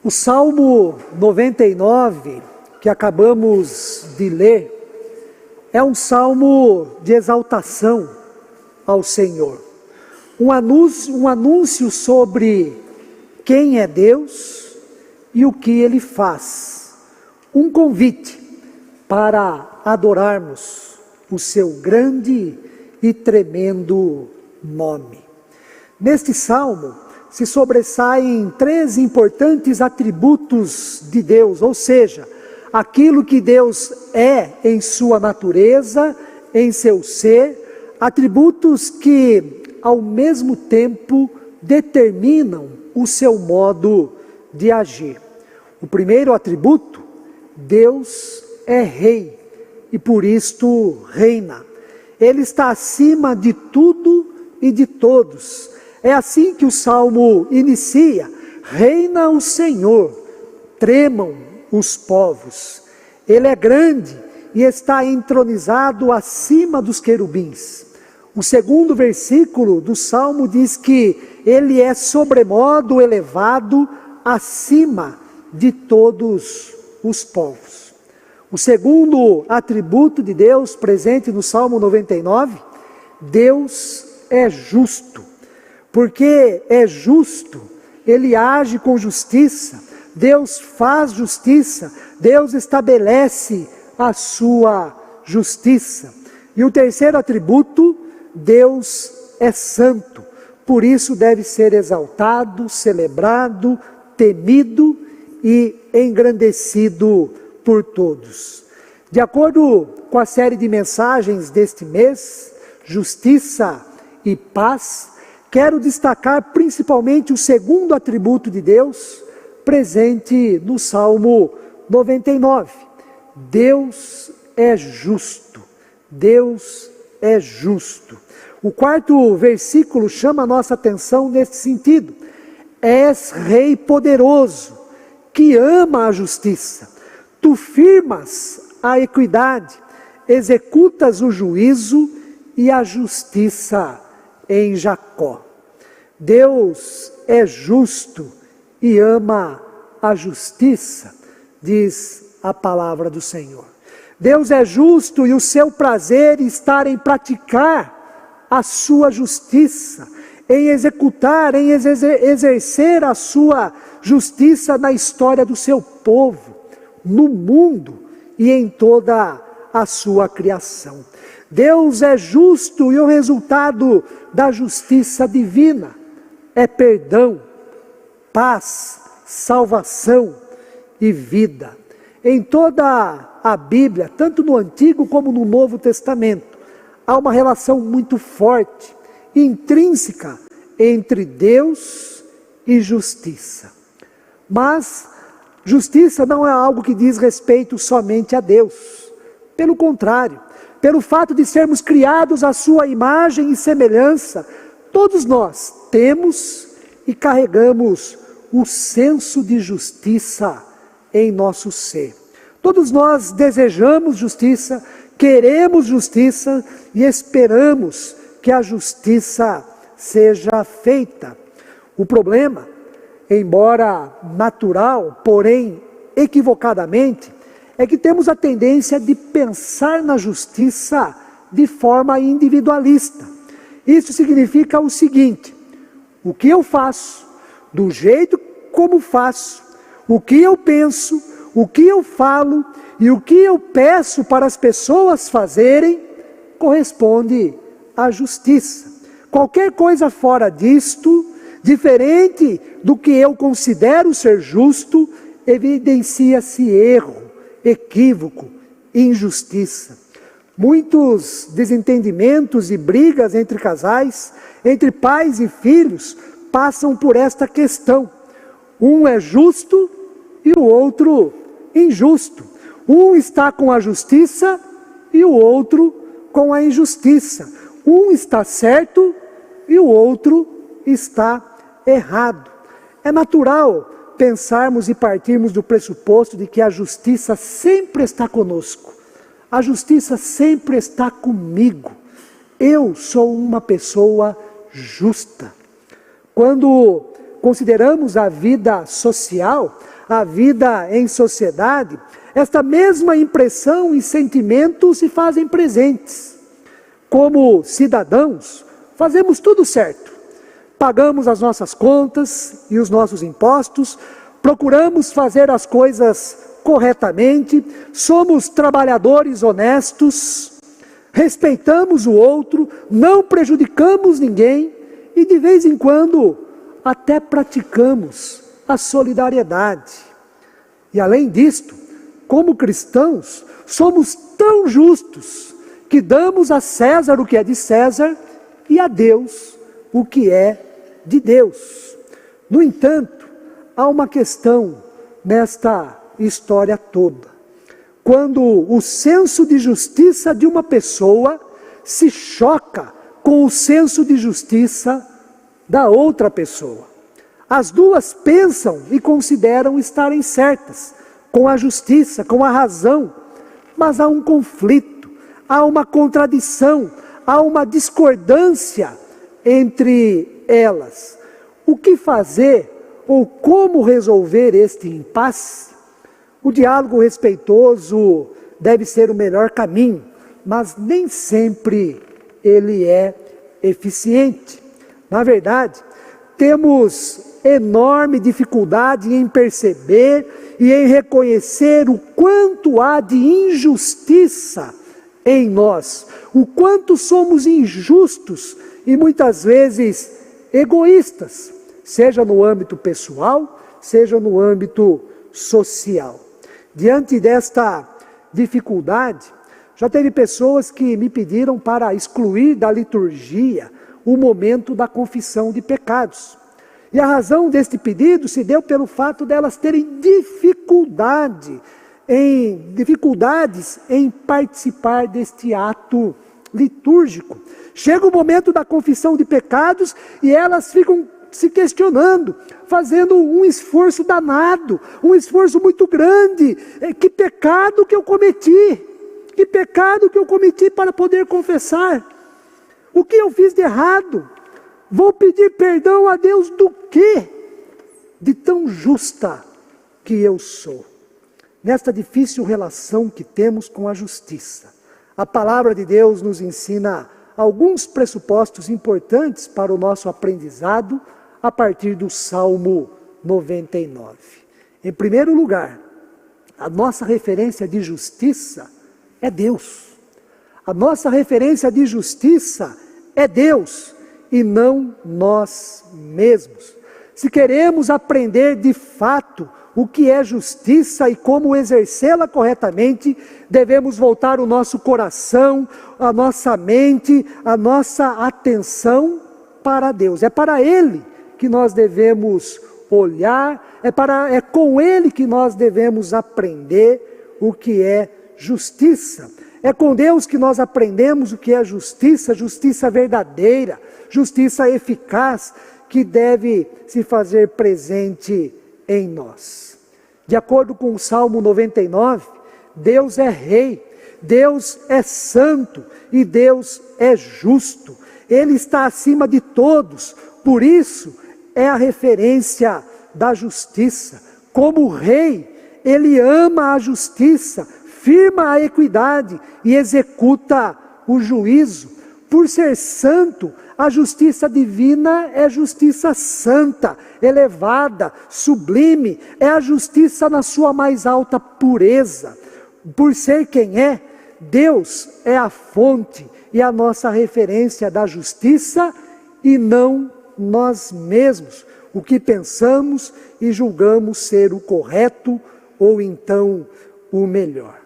O Salmo 99, que acabamos de ler, é um salmo de exaltação ao Senhor. Um anúncio sobre quem é Deus e o que Ele faz. Um convite para adorarmos o seu grande e tremendo nome. Neste salmo se sobressaem 3 importantes atributos de Deus, ou seja, aquilo que Deus é em sua natureza, em seu ser, atributos que ao mesmo tempo determinam o seu modo de agir. O primeiro atributo, Deus é rei e por isto reina. Ele está acima de tudo e de todos. É assim que o Salmo inicia: reina o Senhor, tremam os povos. Ele é grande e está entronizado acima dos querubins. O segundo versículo do Salmo diz que ele é sobremodo elevado acima de todos os povos. O segundo atributo de Deus presente no Salmo 99, Deus é justo. Porque é justo, Ele age com justiça, Deus faz justiça, Deus estabelece a sua justiça. E o terceiro atributo, Deus é santo, por isso deve ser exaltado, celebrado, temido e engrandecido por todos. De acordo com a série de mensagens deste mês, Justiça e Paz, quero destacar principalmente o segundo atributo de Deus, presente no Salmo 99. Deus é justo. Deus é justo. O quarto versículo chama a nossa atenção nesse sentido. És Rei poderoso, que ama a justiça. Tu firmas a equidade, executas o juízo e a justiça em Jacó. Deus é justo e ama a justiça, diz a palavra do Senhor. Deus é justo e o seu prazer está em praticar a sua justiça, em executar, em exercer a sua justiça na história do seu povo, no mundo e em toda a sua criação. Deus é justo e o resultado da justiça divina é perdão, paz, salvação e vida. Em toda a Bíblia, tanto no Antigo como no Novo Testamento, há uma relação muito forte, intrínseca, entre Deus e justiça. Mas justiça não é algo que diz respeito somente a Deus. Pelo contrário, pelo fato de sermos criados à sua imagem e semelhança, todos nós temos e carregamos o senso de justiça em nosso ser. Todos nós desejamos justiça, queremos justiça e esperamos que a justiça seja feita. O problema, embora natural, porém equivocadamente, é que temos a tendência de pensar na justiça de forma individualista. Isso significa o seguinte: o que eu faço, do jeito como faço, o que eu penso, o que eu falo e o que eu peço para as pessoas fazerem, corresponde à justiça. Qualquer coisa fora disto, diferente do que eu considero ser justo, evidencia-se erro, equívoco, injustiça. Muitos desentendimentos e brigas entre casais, entre pais e filhos, passam por esta questão. Um é justo e o outro injusto. Um está com a justiça e o outro com a injustiça. Um está certo e o outro está errado. É natural pensarmos e partirmos do pressuposto de que a justiça sempre está conosco. A justiça sempre está comigo. Eu sou uma pessoa justa. Quando consideramos a vida social, a vida em sociedade, esta mesma impressão e sentimento se fazem presentes. Como cidadãos, fazemos tudo certo. Pagamos as nossas contas e os nossos impostos, procuramos fazer as coisas corretamente, somos trabalhadores honestos, respeitamos o outro, não prejudicamos ninguém e de vez em quando até praticamos a solidariedade. E além disto, como cristãos, somos tão justos que damos a César o que é de César e a Deus o que é de Deus. No entanto, há uma questão nesta história toda. Quando o senso de justiça de uma pessoa se choca com o senso de justiça da outra pessoa. As duas pensam e consideram estarem certas, com a justiça, com a razão, mas há um conflito, há uma contradição, há uma discordância entre elas. O que fazer ou como resolver este impasse? O diálogo respeitoso deve ser o melhor caminho, mas nem sempre ele é eficiente. Na verdade, temos enorme dificuldade em perceber e em reconhecer o quanto há de injustiça em nós, o quanto somos injustos e muitas vezes egoístas, seja no âmbito pessoal, seja no âmbito social. Diante desta dificuldade, já teve pessoas que me pediram para excluir da liturgia o momento da confissão de pecados. E a razão deste pedido se deu pelo fato delas terem dificuldades em participar deste ato litúrgico. Chega o momento da confissão de pecados e elas ficam se questionando, fazendo um esforço danado, um esforço muito grande. Que pecado que eu cometi? Que pecado que eu cometi para poder confessar? O que eu fiz de errado? Vou pedir perdão a Deus do quê? De tão justa que eu sou. Nesta difícil relação que temos com a justiça, a palavra de Deus nos ensina alguns pressupostos importantes para o nosso aprendizado a partir do Salmo 99. Em primeiro lugar, a nossa referência de justiça é Deus. A nossa referência de justiça é Deus e não nós mesmos. Se queremos aprender de fato o que é justiça e como exercê-la corretamente, devemos voltar o nosso coração, a nossa mente, a nossa atenção para Deus. É para Ele que nós devemos olhar, é com Ele que nós devemos aprender o que é justiça. É com Deus que nós aprendemos o que é justiça, justiça verdadeira, justiça eficaz, que deve se fazer presente em nós. De acordo com o Salmo 99, Deus é Rei, Deus é Santo e Deus é justo. Ele está acima de todos, por isso é a referência da justiça. Como Rei, Ele ama a justiça, firma a equidade e executa o juízo. Por ser santo, a justiça divina é justiça santa, elevada, sublime, é a justiça na sua mais alta pureza. Por ser quem é, Deus é a fonte e a nossa referência da justiça e não nós mesmos, o que pensamos e julgamos ser o correto ou então o melhor.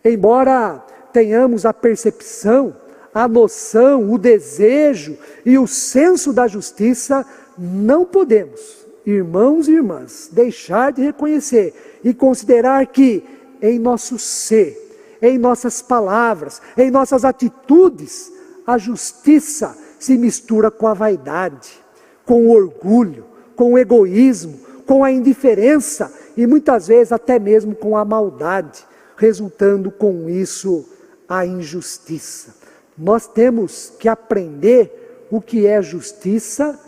Embora tenhamos a percepção, a noção, o desejo e o senso da justiça, não podemos, irmãos e irmãs, deixar de reconhecer e considerar que em nosso ser, em nossas palavras, em nossas atitudes, a justiça se mistura com a vaidade, com o orgulho, com o egoísmo, com a indiferença e muitas vezes até mesmo com a maldade, resultando com isso a injustiça. Nós temos que aprender o que é justiça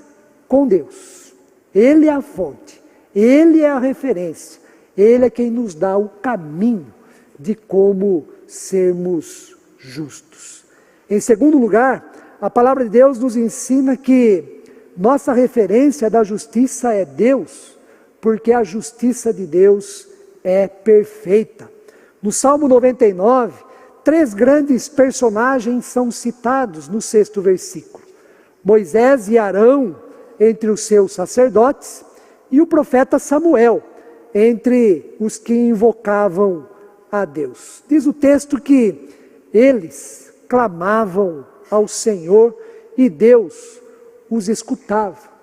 com Deus. Ele é a fonte, Ele é a referência, Ele é quem nos dá o caminho de como sermos justos. Em segundo lugar, a palavra de Deus nos ensina que nossa referência da justiça é Deus, porque a justiça de Deus é perfeita. No Salmo 99, 3 grandes personagens são citados no 6º versículo. Moisés e Arão, entre os seus sacerdotes, e o profeta Samuel, entre os que invocavam a Deus. Diz o texto que eles clamavam ao Senhor e Deus os escutava.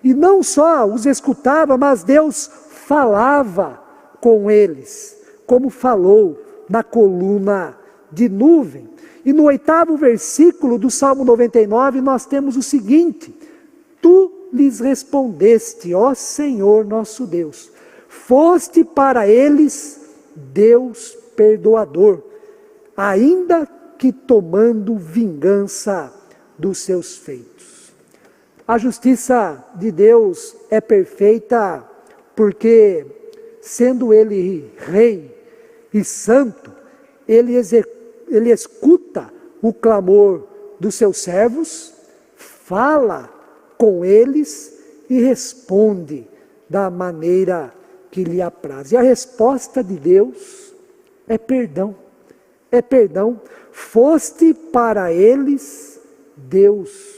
E não só os escutava, mas Deus falava com eles, como falou na coluna de nuvem. E no 8º versículo do Salmo 99, nós temos o seguinte: Tu lhes respondeste, ó Senhor nosso Deus, foste para eles Deus perdoador, ainda que tomando vingança dos seus feitos. A justiça de Deus é perfeita porque, sendo Ele Rei e Santo, Ele escuta o clamor dos seus servos, fala com eles e responde da maneira que lhe apraz. E a resposta de Deus é perdão. É perdão. Foste para eles Deus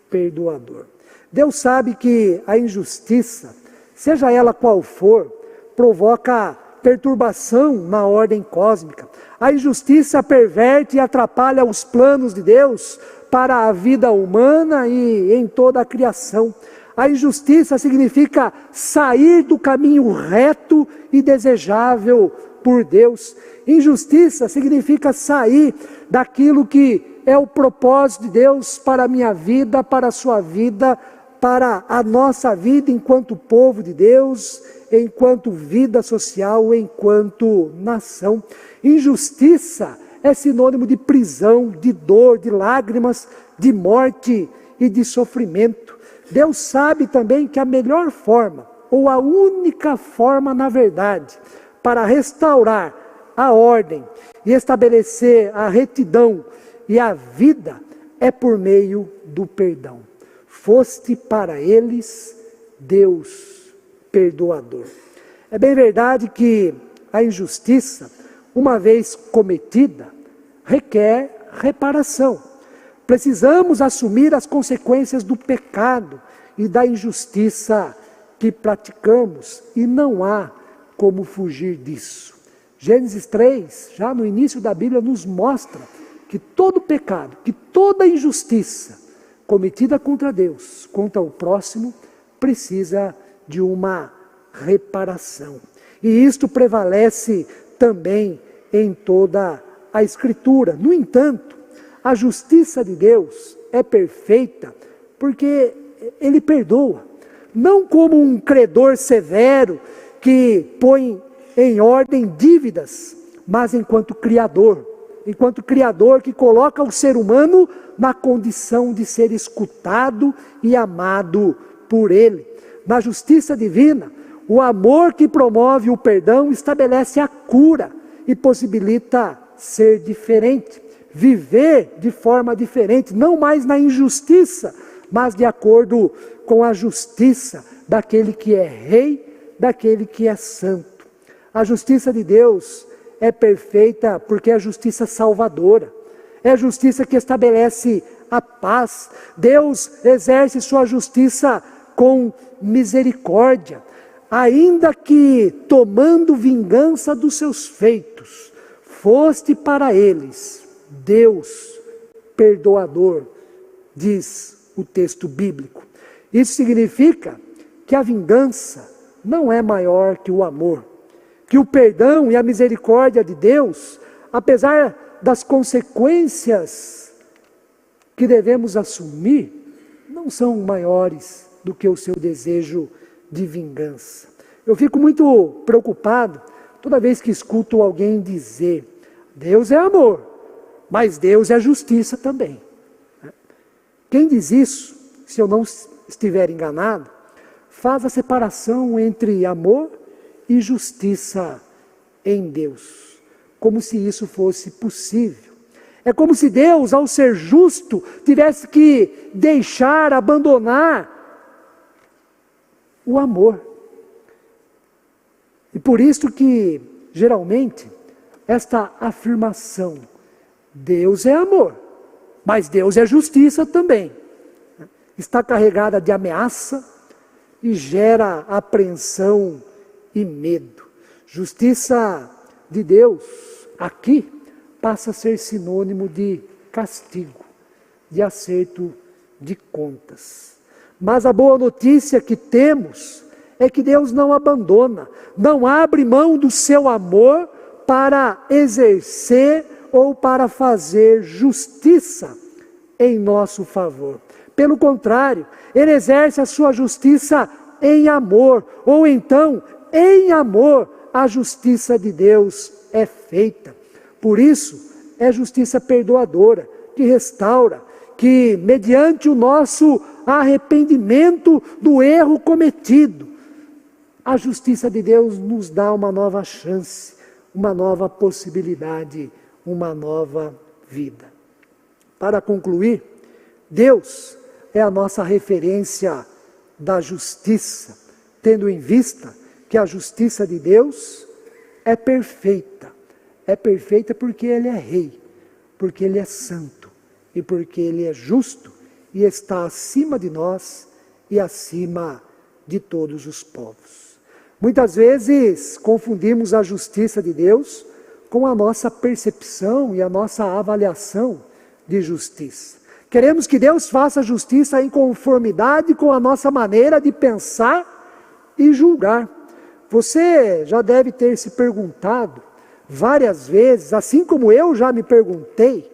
perdoador. Deus sabe que a injustiça, seja ela qual for, provoca perturbação na ordem cósmica. A injustiça perverte e atrapalha os planos de Deus para a vida humana e em toda a criação. A injustiça significa sair do caminho reto e desejável por Deus. Injustiça significa sair daquilo que é o propósito de Deus para a minha vida, para a sua vida, para a nossa vida enquanto povo de Deus, enquanto vida social, enquanto nação. Injustiça é sinônimo de prisão, de dor, de lágrimas, de morte e de sofrimento. Deus sabe também que a melhor forma, ou a única forma, na verdade, para restaurar a ordem e estabelecer a retidão e a vida é por meio do perdão. Foste para eles Deus perdoador. É bem verdade que a injustiça, uma vez cometida, requer reparação. Precisamos assumir as consequências do pecado e da injustiça que praticamos, e não há como fugir disso. Gênesis 3, já no início da Bíblia, nos mostra que todo pecado, que toda injustiça cometida contra Deus, contra o próximo, precisa de uma reparação. E isto prevalece também em toda a Escritura. No entanto, a justiça de Deus é perfeita porque Ele perdoa. Não como um credor severo que põe em ordem dívidas, mas enquanto Criador que coloca o ser humano na condição de ser escutado e amado por Ele. Na justiça divina, o amor que promove o perdão estabelece a cura e possibilita ser diferente, viver de forma diferente, não mais na injustiça, mas de acordo com a justiça daquele que é rei, daquele que é santo. A justiça de Deus é perfeita porque é justiça salvadora, é a justiça que estabelece a paz. Deus exerce sua justiça com misericórdia, ainda que tomando vingança dos seus feitos, foste para eles Deus perdoador, diz o texto bíblico. Isso significa que a vingança não é maior que o amor, que o perdão e a misericórdia de Deus, apesar das consequências que devemos assumir, não são maiores do que o seu desejo de vingança. Eu fico muito preocupado toda vez que escuto alguém dizer: Deus é amor, mas Deus é justiça também. Quem diz isso, se eu não estiver enganado, faz a separação entre amor e justiça em Deus, como se isso fosse possível. É como se Deus, ao ser justo, tivesse que deixar, abandonar o amor. E por isso que, geralmente, esta afirmação, Deus é amor, mas Deus é justiça também, está carregada de ameaça e gera apreensão e medo. Justiça de Deus, aqui, passa a ser sinônimo de castigo, de acerto de contas. Mas a boa notícia que temos é que Deus não abandona, não abre mão do seu amor para exercer ou para fazer justiça em nosso favor. Pelo contrário, Ele exerce a sua justiça em amor, ou então, em amor, a justiça de Deus é feita. Por isso, é justiça perdoadora, que restaura, que mediante o nosso arrependimento do erro cometido, a justiça de Deus nos dá uma nova chance, uma nova possibilidade, uma nova vida. Para concluir, Deus é a nossa referência da justiça, tendo em vista que a justiça de Deus é perfeita. É perfeita porque Ele é Rei, porque Ele é santo e porque Ele é justo e está acima de nós e acima de todos os povos. Muitas vezes confundimos a justiça de Deus com a nossa percepção e a nossa avaliação de justiça. Queremos que Deus faça justiça em conformidade com a nossa maneira de pensar e julgar. Você já deve ter se perguntado várias vezes, assim como eu já me perguntei,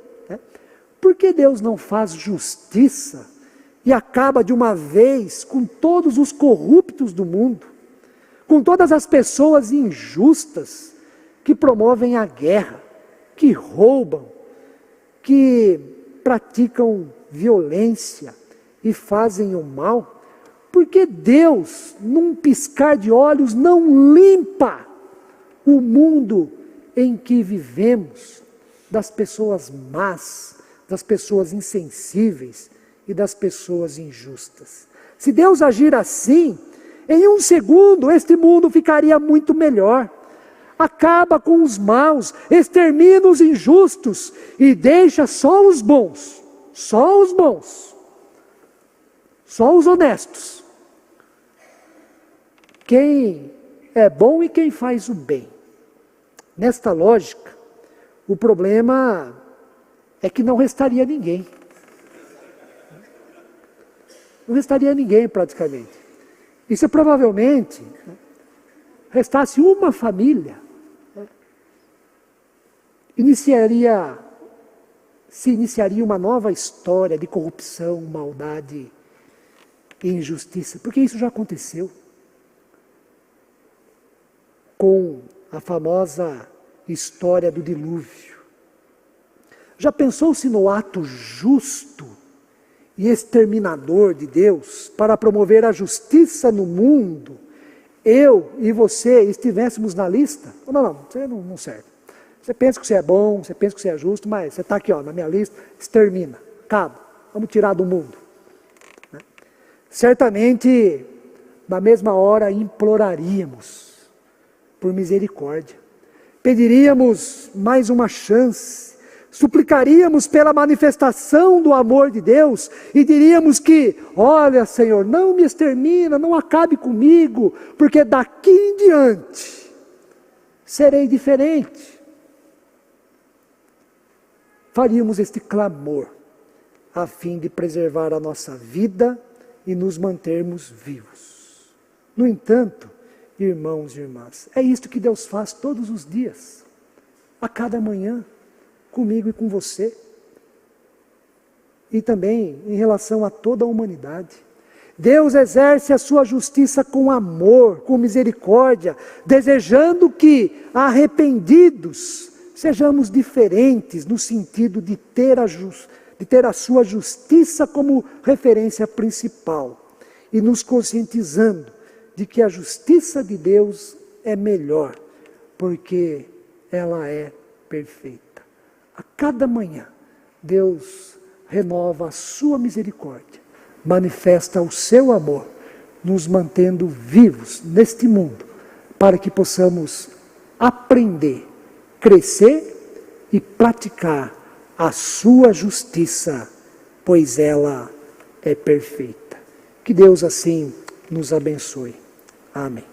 por que Deus não faz justiça e acaba de uma vez com todos os corruptos do mundo, com todas as pessoas injustas que promovem a guerra, que roubam, que praticam violência e fazem o mal? Por que Deus, num piscar de olhos, não limpa o mundo em que vivemos, das pessoas más, das pessoas insensíveis e das pessoas injustas? Se Deus agir assim, em um segundo este mundo ficaria muito melhor. Acaba com os maus, extermina os injustos e deixa só os bons, só os bons, só os honestos. Quem é bom e quem faz o bem. Nesta lógica, o problema é que não restaria ninguém. Não restaria ninguém praticamente. E se provavelmente restasse uma família, se iniciaria uma nova história de corrupção, maldade e injustiça. Porque isso já aconteceu com a famosa história do dilúvio. Já pensou se no ato justo e exterminador de Deus, para promover a justiça no mundo, eu e você estivéssemos na lista? Não, você não serve. Você pensa que você é bom, você pensa que você é justo, mas você está aqui na minha lista, extermina, acaba, vamos tirar do mundo. Certamente, na mesma hora, imploraríamos por misericórdia, pediríamos mais uma chance, suplicaríamos pela manifestação do amor de Deus e diríamos que, olha Senhor, não me extermina, não acabe comigo, porque daqui em diante serei diferente. Faríamos este clamor a fim de preservar a nossa vida e nos mantermos vivos. No entanto, irmãos e irmãs, é isto que Deus faz todos os dias, a cada manhã, comigo e com você, e também em relação a toda a humanidade. Deus exerce a sua justiça com amor, com misericórdia, desejando que, arrependidos, sejamos diferentes no sentido de ter a sua justiça como referência principal e nos conscientizando de que a justiça de Deus é melhor, porque ela é perfeita. A cada manhã, Deus renova a sua misericórdia, manifesta o seu amor, nos mantendo vivos neste mundo, para que possamos aprender, crescer e praticar a sua justiça, pois ela é perfeita. Que Deus assim nos abençoe. Amém.